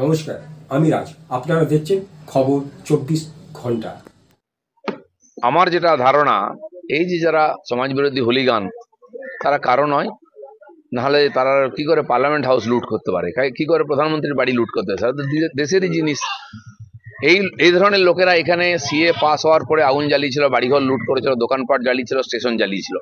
নমস্কার, আমি রাজ। আপনারা দেখছেন খবর 24 ঘন্টা। আমার যেটা ধারণা, এই যে যারা সমাজ বিরোধী হুলিগান, তারা কারো নয়। নাহলে তারা কি করে পার্লামেন্ট হাউস লুট করতে পারে, কি করে প্রধানমন্ত্রীর বাড়ি লুট করতে পারে? দেশেরই জিনিস। এই এই ধরনের লোকেরা এখানে সিএ পাস হওয়ার পরে আগুন জ্বালিয়েছিল, বাড়িঘর লুট করেছিল, দোকানপাট জ্বালিয়েছিল, স্টেশন জ্বালিয়েছিল।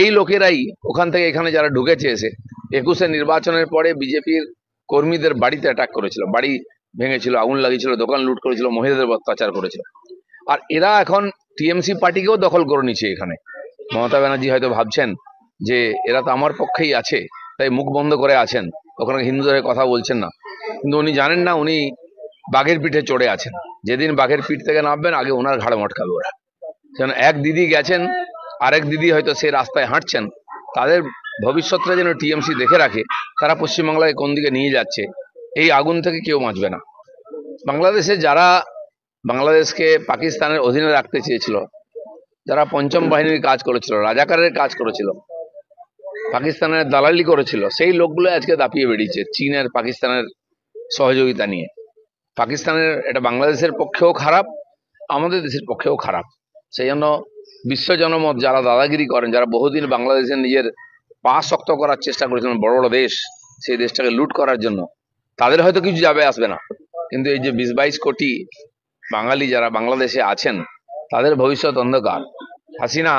এই লোকেরাই ওখান থেকে এখানে যারা ঢুকেছে এসে 21-এ নির্বাচনের পরে বিজেপির কর্মীদের বাড়িতে অ্যাটাক করেছিল, বাড়ি ভেঙেছিল, আগুন লাগিয়েছিল, দোকান লুট করেছিল, মহিলাদের অত্যাচার করেছিল। আর এরা এখন টিএমসি পার্টিকেও দখল করে নিচ্ছে এখানে। মমতা ব্যানার্জি হয়তো ভাবছেন যে এরা তো আমার পক্ষেই আছে, তাই মুখ বন্ধ করে আছেন, ওখানে হিন্দুদের কথা বলছেন না। কিন্তু উনি জানেন না, উনি বাঘের পিঠে চড়ে আছেন। যেদিন বাঘের পিঠ থেকে নামবেন, আগে ওনার ঘাড়ে মটকাবে ওরা। যেন এক দিদি গেছেন, আরেক দিদি হয়তো সে রাস্তায় হাঁটছেন। তাদের ভবিষ্যৎটা যেন টিএমসি দেখে রাখে, তারা পশ্চিমবাংলায় কোন দিকে নিয়ে যাচ্ছে, এই আগুন থেকে কেউ বাঁচবে না। বাংলাদেশে যারা বাংলাদেশকে পাকিস্তানের অধীনে রাখতে চেয়েছিল, যারা পঞ্চম বাহিনীর কাজ করেছিল, রাজাকারের কাজ করেছিল, পাকিস্তানের দালালি করেছিল, সেই লোকগুলো আজকে দাপিয়ে বেরিয়েছে চীনের, পাকিস্তানের সহযোগিতা নিয়ে। পাকিস্তানের এটা বাংলাদেশের পক্ষেও খারাপ, আমাদের দেশের পক্ষেও খারাপ। সেই জন্য বিশ্ব জনমত যারা দাদাগিরি করেন, যারা বহুদিন বাংলাদেশের নিজের পা শক্ত করার চেষ্টা করেছিলেন, বড় বড় দেশ সেই দেশটাকে লুট করার জন্য, তাদের হয়তো কিছু যাবে আসবে না। কিন্তু এই যে 20-22 কোটি বাঙালি যারা বাংলাদেশে আছেন, তাদের ভবিষ্যৎ অন্ধকার। হাসিনা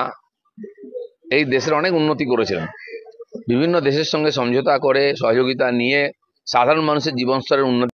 এই দেশের অনেক উন্নতি করেছিলেন, বিভিন্ন দেশের সঙ্গে সমঝোতা করে, সহযোগিতা নিয়ে সাধারণ মানুষের জীবন স্তরের উন্নতি